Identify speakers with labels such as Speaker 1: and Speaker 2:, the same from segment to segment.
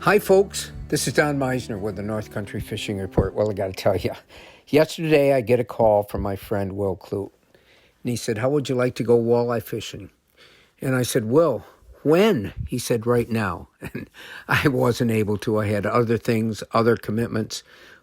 Speaker 1: Hi, folks. This is Don Meisner with the North Country Fishing Report. Well, I got to tell you, yesterday I get a call from my friend Will Clute, and he said, "How would you like to go walleye fishing?" And I said, "Will, when?" He said, "Right now." And I wasn't able to. I had other things, other commitments.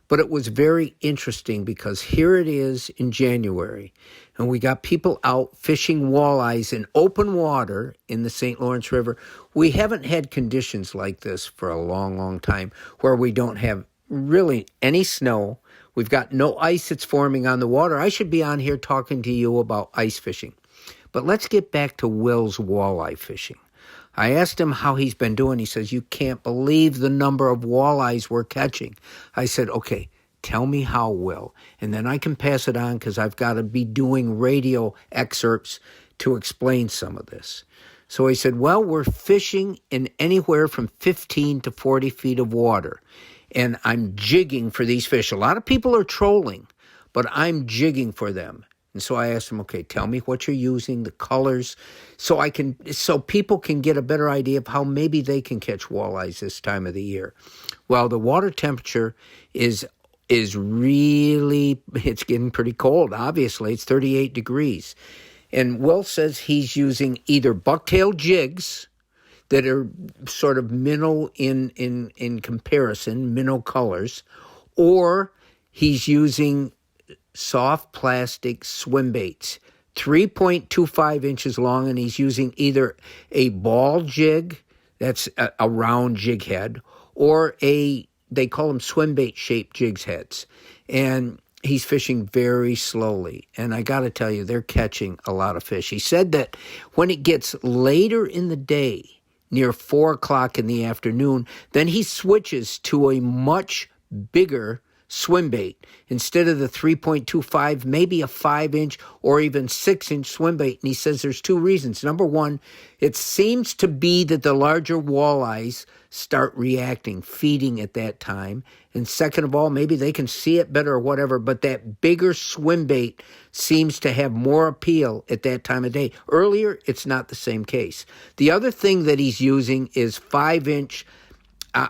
Speaker 1: But it was very interesting because here it is in January, and we got people out fishing walleyes in open water in the St. Lawrence River. We haven't had conditions like this for a long, long time where we don't have really any snow. We've got no ice that's forming on the water. I should be on here talking to you about ice fishing. But let's get back to Will's walleye fishing. I asked him how he's been doing. He says, "You can't believe the number of walleyes we're catching." I said, "Okay, tell me how, Will, and then I can pass it on because I've got to be doing radio excerpts to explain some of this." So he said, "Well, we're fishing in anywhere from 15 to 40 feet of water, and I'm jigging for these fish. A lot of people are trolling, but I'm jigging for them." And so I asked him, "Okay, tell me what you're using, the colors, so people can get a better idea of how maybe they can catch walleyes this time of the year." Well, the water temperature is really, it's getting pretty cold, obviously. It's 38 degrees. And Will says he's using either bucktail jigs that are sort of minnow in comparison, minnow colors, or he's using soft plastic swim baits, 3.25 inches long, and he's using either a ball jig, that's a round jig head, or they call them swim bait shaped jigs heads. And he's fishing very slowly. And I got to tell you, they're catching a lot of fish. He said that when it gets later in the day, near 4 o'clock in the afternoon, then he switches to a much bigger swim bait. Instead of the 3.25, maybe a 5-inch or even 6-inch swim bait. And he says there's two reasons. Number one, it seems to be that the larger walleyes start reacting, feeding at that time. And second of all, maybe they can see it better or whatever, but that bigger swim bait seems to have more appeal at that time of day. Earlier, it's not the same case. The other thing that he's using is 5-inch,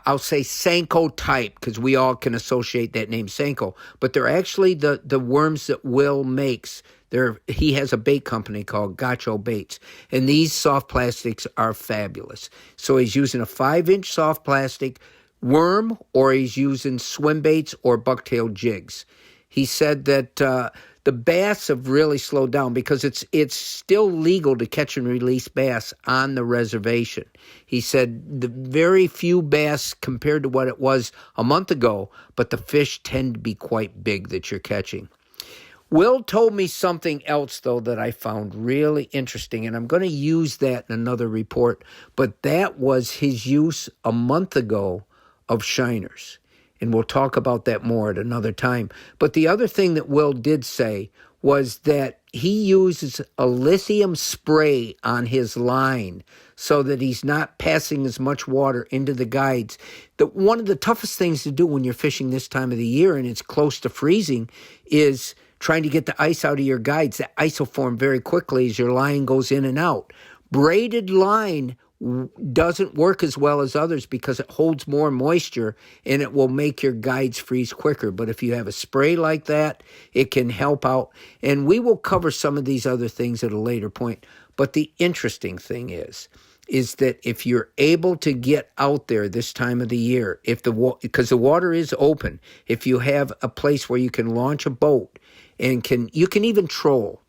Speaker 1: I'll say Senko type, because we all can associate that name Senko, but they're actually the worms that Will makes. He has a bait company called Gotcho Baits, and these soft plastics are fabulous. So he's using a 5-inch soft plastic worm, or he's using swim baits or bucktail jigs. He said that the bass have really slowed down because it's still legal to catch and release bass on the reservation. He said the very few bass compared to what it was a month ago, but the fish tend to be quite big that you're catching. Will told me something else, though, that I found really interesting, and I'm going to use that in another report, but that was his use a month ago of shiners. And we'll talk about that more at another time. But the other thing that Will did say was that he uses a lithium spray on his line so that he's not passing as much water into the guides. One of the toughest things to do when you're fishing this time of the year and it's close to freezing is trying to get the ice out of your guides. The ice will form very quickly as your line goes in and out. Braided line doesn't work as well as others because it holds more moisture and it will make your guides freeze quicker. But if you have a spray like that, it can help out. And we will cover some of these other things at a later point. But the interesting thing is that if you're able to get out there this time of the year, because the water is open, if you have a place where you can launch a boat and you can even troll.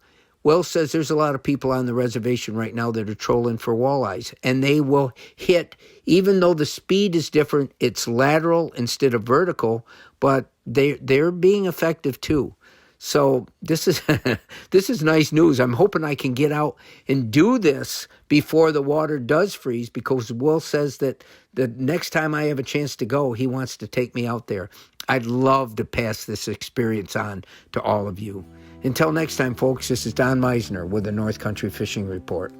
Speaker 1: Will says there's a lot of people on the reservation right now that are trolling for walleyes, and they will hit, even though the speed is different, it's lateral instead of vertical, but they're being effective too. So this is nice news. I'm hoping I can get out and do this before the water does freeze, because Will says that the next time I have a chance to go, he wants to take me out there. I'd love to pass this experience on to all of you. Until next time, folks, this is Don Meisner with the North Country Fishing Report.